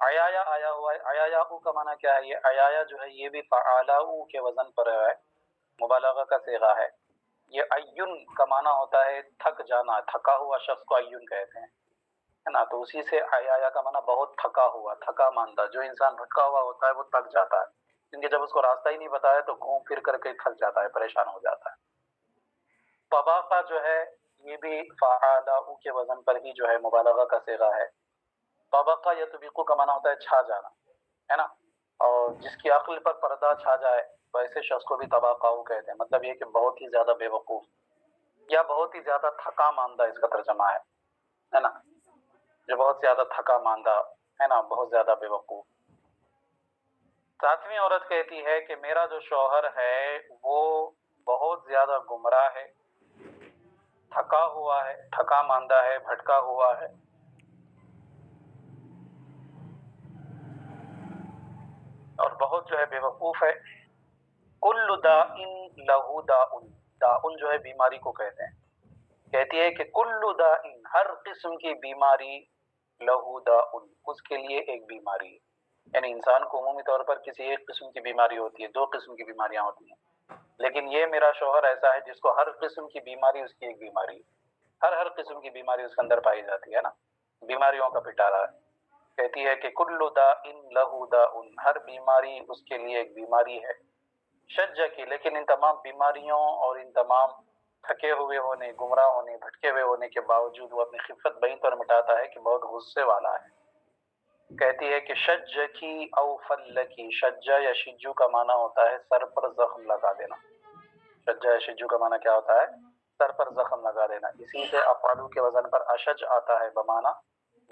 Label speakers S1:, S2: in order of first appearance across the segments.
S1: عیایا آیا ہوا ہے، عیایاہو کا معنی کیا ہے؟ یہ عیایا جو ہے یہ بھی فعالاؤ کے وزن پر ہے، مبالغہ کا صیغہ ہے۔ یہ ایون کا معنی ہوتا ہے تھک جانا، تھکا ہوا شخص کو ایون کہتے ہیں، ہے نا؟ تو اسی سے عیایا کا معنی بہت تھکا ہوا، تھکا ماندہ۔ جو انسان تھکا ہوا ہوتا ہے وہ تھک جاتا ہے، کیونکہ جب اس کو راستہ ہی نہیں بتایا تو گھوم پھر کر کے تھک جاتا ہے، پریشان ہو جاتا ہے۔ طباقہ جو ہے یہ بھی فعالاؤ کے وزن پر ہی جو ہے مبالغہ کا صیغہ ہے۔ طبقہ یطبقو کا معنی ہوتا ہے چھا جانا، ہے نا؟ اور جس کی عقل پر پردہ چھا جائے تو ایسے شخص کو بھی طبقاؤ کہتے ہیں، مطلب یہ کہ بہت ہی زیادہ بے وقوف یا بہت ہی زیادہ تھکا ماندہ، اس کا ترجمہ ہے نا؟ جو بہت زیادہ تھکا ماندہ ہے نا، بہت زیادہ بے وقوف۔ ساتویں عورت کہتی ہے کہ میرا جو شوہر ہے وہ بہت زیادہ گمراہ ہے، تھکا ہوا ہے، تھکا ماندہ ہے، بھٹکا ہوا ہے، اور بہت جو ہے بے وقوف ہے۔ کل داء لہ داء، داء جو ہے بیماری کو کہتے ہیں۔ کہتی ہے کہ کل داء، ہر قسم کی بیماری، لہ داء، اس کے لیے ایک بیماری ہے۔ یعنی انسان کو عمومی طور پر کسی ایک قسم کی بیماری ہوتی ہے، دو قسم کی بیماریاں ہوتی ہیں، لیکن یہ میرا شوہر ایسا ہے جس کو ہر قسم کی بیماری اس کی ایک بیماری ہے، ہر قسم کی بیماری اس کے اندر پائی جاتی ہے نا، بیماریوں کا پٹارا ہے۔ کہتی ہے کہ کل داء لہ داء، ہر بیماری اس کے لیے ایک بیماری ہے۔ شجع کی، لیکن ان تمام بیماریوں اور ان تمام تھکے ہوئے ہونے، گمراہ ہونے، بھٹکے ہوئے ہونے کے باوجود وہ اپنی خفت بین پر مٹاتا ہے کہ بہت غصے والا ہے۔ کہتی ہے کہ شجع کی او فل کی، شجع یا شجو کا معنی ہوتا ہے سر پر زخم لگا دینا۔ شجع یا شجو کا معنی کیا ہوتا ہے؟ سر پر زخم لگا دینا۔ اسی سے افعلو کے وزن پر اشج آتا ہے، بمعنی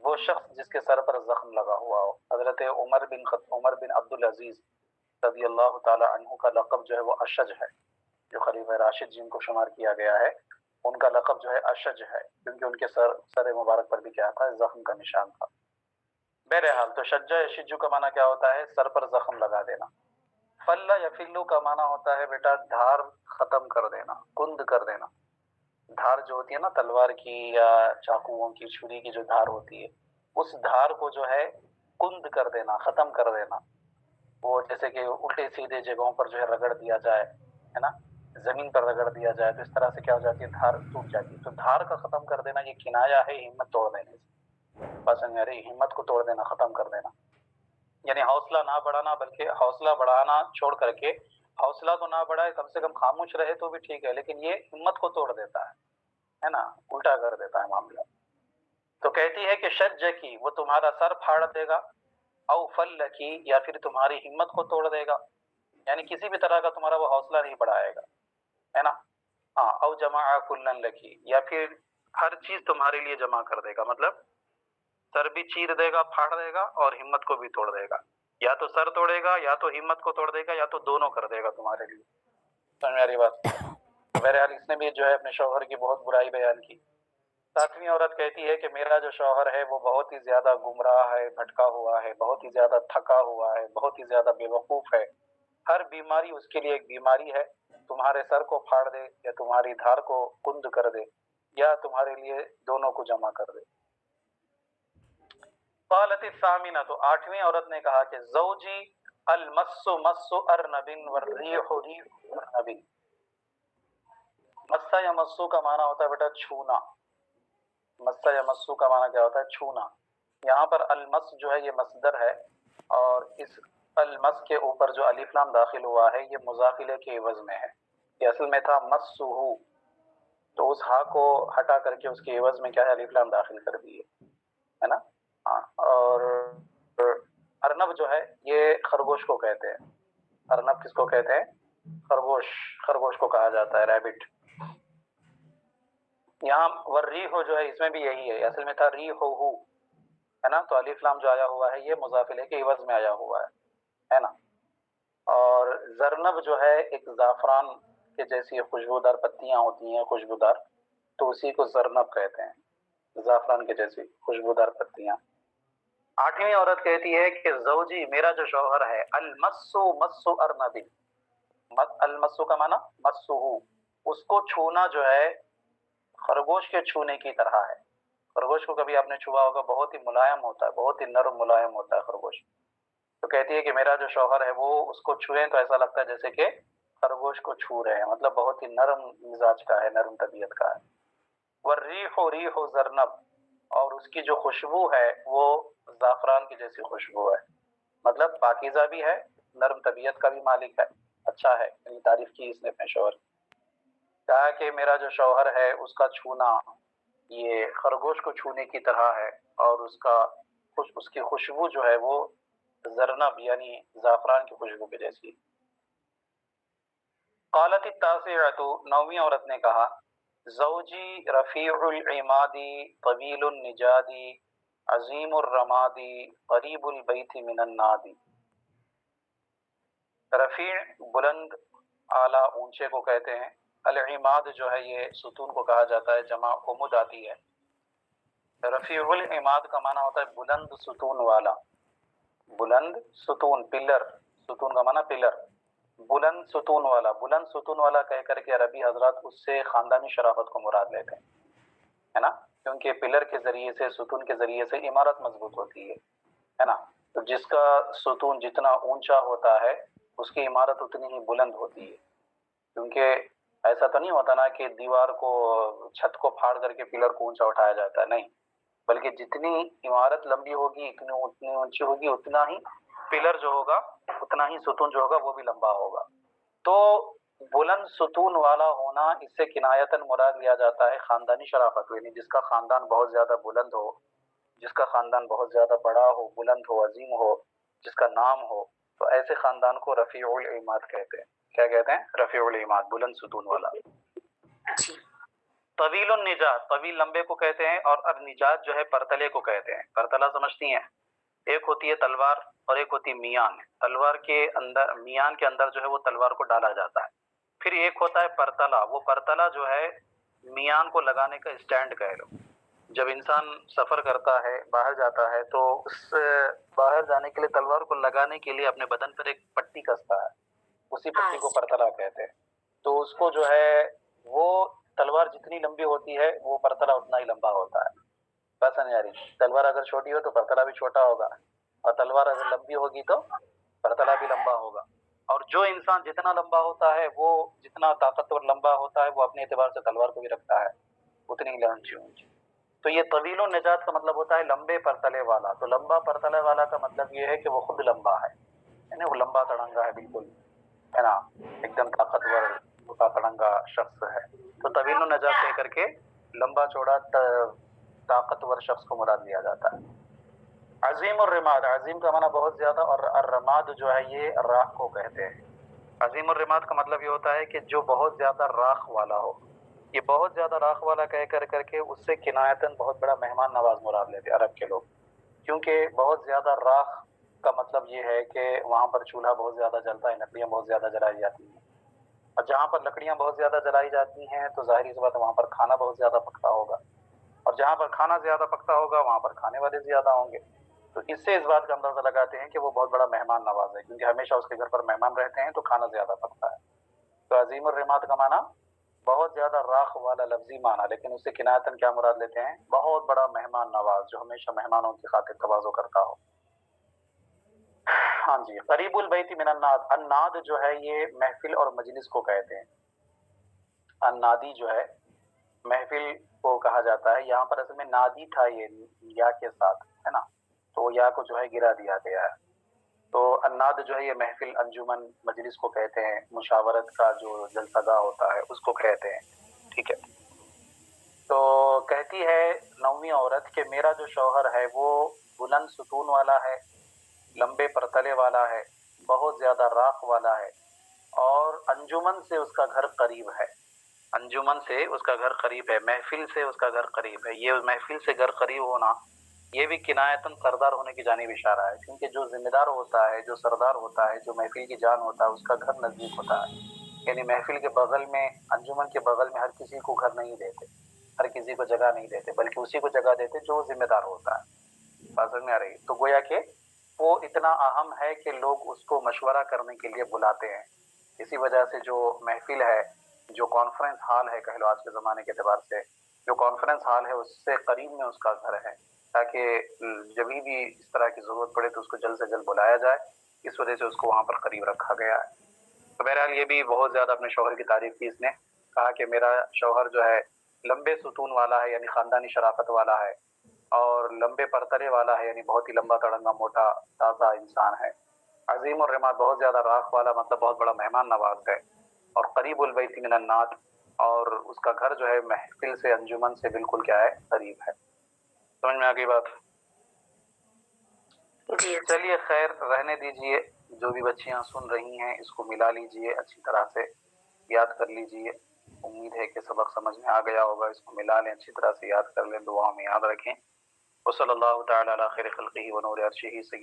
S1: وہ شخص جس کے سر پر زخم لگا ہوا ہو۔ حضرت عمر بن عبدالعزیز رضی اللہ تعالی عنہ کا لقب جو ہے وہ اشج ہے، جو خلیفہ راشد جن کو شمار کیا گیا ہے ان کا لقب جو ہے اشج ہے، کیونکہ ان کے سر مبارک پر بھی کیا تھا؟ زخم کا نشان تھا۔ بہرحال تو شجع یا شجو کا معنی کیا ہوتا ہے؟ سر پر زخم لگا دینا۔ فل یا فلو کا معنی ہوتا ہے بیٹا دھار ختم کر دینا، کند کر دینا۔ دھار جو ہوتی ہے نا تلوار کی یا چاقوؤں کی، چھری کی جو دھار ہوتی ہے، اس دھار کو جو ہے کند کر دینا، ختم کر دینا۔ وہ جیسے کہ الٹے سیدھے جگہوں پر جو ہے رگڑ دیا جائے، ہے نا، زمین پر رگڑ دیا جائے تو اس طرح سے کیا ہو جاتی ہے؟ دھار ٹوٹ جاتی ہے۔ تو دھار کا ختم کر دینا یہ کنایا ہے ہمت توڑ دینے سے، بس یعنی ہمت کو توڑ دینا، ختم کر دینا، یعنی حوصلہ نہ بڑھانا، بلکہ حوصلہ بڑھانا چھوڑ کر کے، حوصلہ تو نہ بڑھائے، کم سے کم خاموش رہے تو بھی ٹھیک ہے، لیکن یہ ہمت کو توڑ دیتا ہے نا، الٹا کر دیتا ہے معاملہ۔ تو کہتی ہے کہ شجع کی، وہ تمہارا سر پھاڑ دے گا، او فل کی، یا پھر تمہاری ہمت کو توڑ دے گا، یعنی کسی بھی طرح کا تمہارا وہ حوصلہ نہیں بڑھائے گا، ہے نا۔ ہاں، او جمع کلن لکی، یا پھر ہر چیز تمہارے لیے جمع کر دے گا، مطلب سر بھی چیر دے گا، پھاڑ دے گا، اور ہمت کو بھی توڑ دے گا، یا تو سر توڑے گا، یا تو ہمت کو توڑ دے گا، یا تو دونوں کر دے گا تمہارے لیے۔ سمجھ میں آ رہی بات؟ بہرحال اس نے بھی جو ہے اپنے شوہر کی بہت برائی بیان کی۔ ساتویں عورت کہتی ہے کہ میرا جو شوہر ہے وہ بہت ہی زیادہ گمراہ ہے، بھٹکا ہوا ہے، بہت ہی زیادہ تھکا ہوا ہے، بہت ہی زیادہ بے وقوف ہے، ہر بیماری اس کے لیے ایک بیماری ہے، تمہارے سر کو پھاڑ دے، یا تمہاری دھار کو کند کر دے، یا تمہارے لیے دونوں کو جمع کر دے۔ قالت الثامنہ، تو آٹھویں عورت نے کہا کہ زوجی المس مس ارنب والریح ریح ارنب۔ مسا یا مسو کا معنی ہوتا ہے بیٹا چھونا، مسا یا مسو کا معنی کیا ہوتا ہے؟ چھونا۔ یہاں پر المس جو ہے یہ مصدر ہے، اور اس المس کے اوپر جو الف لام داخل ہوا ہے یہ مضافلے کے عوض میں ہے، یہ اصل میں تھا مسہ، تو اس ہا کو ہٹا کر کے اس کے عوض میں کیا ہے؟ الف لام داخل کر دی ہے نا۔ ہاں، اور ارنب جو ہے یہ خرگوش کو کہتے ہیں۔ ارنب کس کو کہتے ہیں؟ خرگوش، خرگوش کو کہا جاتا ہے، ریبٹ۔ یہاں والریح جو ہے اس میں بھی یہی ہے، اصل میں تھا ریحہ، ہے نا، تو الف لام جو آیا ہوا ہے یہ مضافلے کے عوض میں آیا ہوا ہے نا۔ اور زرنب جو ہے ایک زعفران کے جیسی خوشبودار پتیاں ہوتی ہیں، خوشبودار، تو اسی کو زرنب کہتے ہیں، زعفران کے جیسی خوشبودار پتیاں۔ آٹھویں عورت کہتی ہے کہ زوجی، میرا جو شوہر ہے، المسو مسو ارنب، المسو کا معنی مسو، اس کو چھونا جو ہے خرگوش کے چھونے کی طرح ہے، خرگوش کو کبھی آپ نے چھوا ہوگا، بہت ہی ملائم ہوتا ہے، بہت ہی نرم ملائم ہوتا ہے خرگوش. تو کہتی ہے کہ میرا جو شوہر ہے وہ اس کو چھوئیں تو ایسا لگتا ہے جیسے کہ خرگوش کو چھو رہے ہیں، مطلب بہت ہی نرم مزاج کا ہے، نرم طبیعت کا ہے. والریح ریح زرنب، اور اس کی جو خوشبو ہے وہ زعفران کی جیسی خوشبو ہے، مطلب پاکیزہ بھی ہے، نرم طبیعت کا بھی مالک ہے، اچھا ہے. یعنی تعریف کی اس نے اپنے شوہر کی. کہا کہ میرا جو شوہر ہے اس کا چھونا یہ خرگوش کو چھونے کی طرح ہے، اور اس کی خوشبو جو ہے وہ زرنب یعنی زعفران کی خوشبو کی جیسی. قالت التاسعۃ، نویں عورت نے کہا، زوجی رفیع العماد طویل النجاد عظیم الرماد قریب البیت من الناد. رفیع بلند، اعلیٰ اونچے کو کہتے ہیں. العماد جو ہے یہ ستون کو کہا جاتا ہے، جمع عمود آتی ہے. رفیع العماد کا معنی ہوتا ہے بلند ستون والا. بلند ستون، پلر، ستون کا معنی پلر، بلند ستون والا. بلند ستون والا کہہ کر کے عربی حضرات اس سے خاندانی شرافت کو مراد لیتے ہیں، ہے نا، کیونکہ پلر کے ذریعے سے، ستون کے ذریعے سے عمارت مضبوط ہوتی ہے نا. تو جس کا ستون جتنا اونچا ہوتا ہے اس کی عمارت اتنی ہی بلند ہوتی ہے. کیونکہ ایسا تو نہیں ہوتا نا کہ دیوار کو، چھت کو پھاڑ کر کے پلر کو اونچا اٹھایا جاتا ہے، نہیں، بلکہ جتنی عمارت لمبی ہوگی، اتنی اونچی ہوگی، اتنا ہی پلر جو ہوگا، اتنا ہی ستون جو ہوگا وہ بھی لمبا ہوگا. تو بلند ستون والا ہونا اس سے کنایتاً مراد لیا جاتا ہے خاندانی شرافت، یعنی جس کا خاندان بہت زیادہ بلند ہو، جس کا خاندان بہت زیادہ بڑا ہو، بلند ہو، عظیم ہو، جس کا نام ہو، تو ایسے خاندان کو رفیع العماد کہتے ہیں. کیا کہتے ہیں؟ رفیع العماد، بلند ستون والا. طویل النجات، طویل لمبے کو کہتے ہیں، اور النجات جو ہے پرتلے کو کہتے ہیں. پرتلا سمجھتی ہیں؟ ایک ہوتی ہے تلوار اور ایک ہوتی ہے میان. تلوار کے اندر، میان کے اندر جو ہے وہ تلوار کو ڈالا جاتا ہے. پھر ایک ہوتا ہے پرتلا. وہ پرتلا جو ہے میان کو لگانے کا اسٹینڈ کہہ لو. جب انسان سفر کرتا ہے، باہر جاتا ہے، تو اس باہر جانے کے لیے تلوار کو لگانے کے لیے اپنے بدن پر ایک پٹی کستا ہے، اسی پٹی کو پرتلا کہتے ہیں. تو اس کو جو ہے وہ تلوار جتنی لمبی ہوتی ہے وہ پرتلا اتنا ہی لمبا ہوتا ہے. بس نہیں آ رہی؟ تلوار اگر چھوٹی ہو تو پرتلا بھی چھوٹا ہوگا، اور تلوار اگر لمبی ہوگی تو پرتلا بھی لمبا ہوگا. اور جو انسان جتنا لمبا ہوتا ہے، وہ جتنا طاقتور لمبا ہوتا ہے، وہ اپنے اعتبار سے تلوار کو بھی رکھتا ہے اتنی ہی اونچی. تو یہ طویل النجات کا مطلب ہوتا ہے لمبے پرتلے والا. تو لمبا پرتلے والا کا مطلب یہ ہے کہ وہ خود لمبا ہے، یعنی وہ لمبا تڑنگا ہے، بالکل، ہے نا، ایک دم طاقتور موٹا تڑنگا شخص ہے. تو طویل النجات کہہ کر کے لمبا چوڑا طاقتور شخص کو مراد لیا جاتا ہے. عظیم الرماد، عظیم کا معنی بہت زیادہ، اور الرماد جو ہے یہ راکھ کو کہتے ہیں. عظیم الرماد کا مطلب یہ ہوتا ہے کہ جو بہت زیادہ راکھ والا ہو. یہ بہت زیادہ راکھ والا کہہ کر کے اس سے کنایتاً بہت بڑا مہمان نواز مراد لیتے ہیں عرب کے لوگ. کیونکہ بہت زیادہ راکھ کا مطلب یہ ہے کہ وہاں پر چولہا بہت زیادہ جلتا ہے، لکڑیاں بہت زیادہ جلائی جاتی ہیں، اور جہاں پر لکڑیاں بہت زیادہ جلائی جاتی ہیں تو ظاہری سی بات ہے وہاں پر کھانا بہت زیادہ پکتا ہوگا، اور جہاں پر کھانا زیادہ پکتا ہوگا وہاں پر کھانے والے زیادہ ہوں گے. تو اس سے اس بات کا اندازہ لگاتے ہیں کہ وہ بہت بڑا مہمان نواز ہے، کیونکہ ہمیشہ اس کے گھر پر مہمان رہتے ہیں تو کھانا زیادہ پکتا ہے. تو عظیم الرماد کا معنی بہت زیادہ راکھ والا لفظی معنی، لیکن اس سے کنایتاً کیا مراد لیتے ہیں؟ بہت بڑا مہمان نواز جو ہمیشہ مہمانوں کی خاطر تواضع کرتا ہو. ہاں جی. قریب البیت من الناد، الناد جو ہے یہ محفل اور مجلس کو کہتے ہیں. النادی جو ہے محفل کو کہا جاتا ہے. یہاں پر اصل میں نادی تھا یہ یا کے ساتھ، ہے نا، تو یا کو جو ہے گرا دیا گیا ہے. تو الناد جو ہے یہ محفل، انجمن، مجلس کو کہتے ہیں. مشاورت کا جو جلسہ گاہ ہوتا ہے اس کو کہتے ہیں. ٹھیک ہے. تو کہتی ہے نویں عورت کہ میرا جو شوہر ہے وہ بلند ستون والا ہے، لمبے پرتلے والا ہے، بہت زیادہ راکھ والا ہے، اور انجمن سے اس کا گھر قریب ہے. انجمن سے اس کا گھر قریب ہے، محفل سے اس کا گھر قریب ہے. یہ محفل سے گھر قریب ہونا یہ بھی کنایتاً سردار ہونے کی جانب اشارہ ہے، کیونکہ جو ذمہ دار ہوتا ہے، جو سردار ہوتا ہے، جو محفل کی جان ہوتا ہے، اس کا گھر نزدیک ہوتا ہے. یعنی محفل کے بغل میں، انجمن کے بغل میں ہر کسی کو گھر نہیں دیتے، ہر کسی کو جگہ نہیں دیتے، بلکہ اسی کو جگہ دیتے جو ذمہ دار ہوتا ہے. بات سمجھ میں آ رہی؟ تو گویا کہ وہ اتنا اہم ہے کہ لوگ اس کو مشورہ کرنے کے لیے بلاتے ہیں. اسی وجہ سے جو محفل ہے، جو کانفرنس ہال ہے کہہ لو آج کے زمانے کے اعتبار سے، جو کانفرنس ہال ہے اس سے قریب میں اس کا گھر ہے، تاکہ جب بھی اس طرح کی ضرورت پڑے تو اس کو جلد سے جلد بلایا جائے، اس وجہ سے اس کو وہاں پر قریب رکھا گیا ہے۔ تو بہرحال یہ بھی بہت زیادہ اپنے شوہر کی تعریف کی اس نے، کہا کہ میرا شوہر جو ہے لمبے ستون والا ہے، یعنی خاندانی شرافت والا ہے، اور لمبے پرترے والا ہے، یعنی بہت ہی لمبا تڑنگا موٹا تازہ انسان ہے، عظیم الرماد بہت زیادہ راکھ والا، مطلب بہت بڑا مہمان نواز ہے، اور قریب البیت من النات، اور اس کا گھر جو ہے محفل سے انجمن سے بالکل کیا ہے قریب ہے۔ سمجھ میں آ گئی بات؟
S2: جی
S1: چلیے خیر رہنے دیجئے، جو بھی بچیاں سن رہی ہیں اس کو ملا لیجئے، اچھی طرح سے یاد کر لیجئے، امید ہے کہ سبق سمجھ میں آ گیا ہوگا، اس کو ملا لیں، اچھی طرح سے یاد کر لیں، دعاؤں میں یاد رکھیں۔ وصلی اللہ تعالی علی خیر خلقہ ونور عرشہ سیدنا